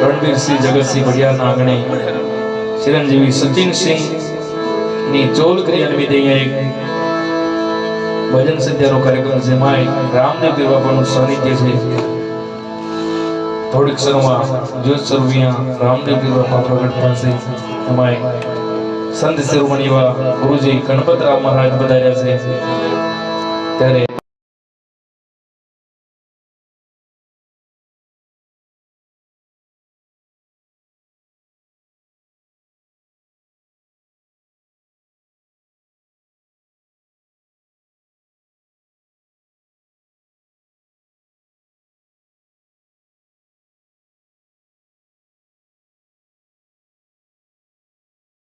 रणवीर जगतसिंह बड़ियार आंगणे चिरंजीवी सचिन सिंह नी चोल करी निमित्ते एक भजन संध्यानो कार्यक्रम जेमाय रामदेव पीर बापाનું સાનિધ્ય છે થોડીક ક્ષણમાં જ્યોત સ્વરૂપિયા રામદેવ પીર બાપા પ્રગટ થશે એમાં સંત શિરોમણી એવા ગુરુજી ગણપતરાવ મહારાજ બધાયા છે ત્યારે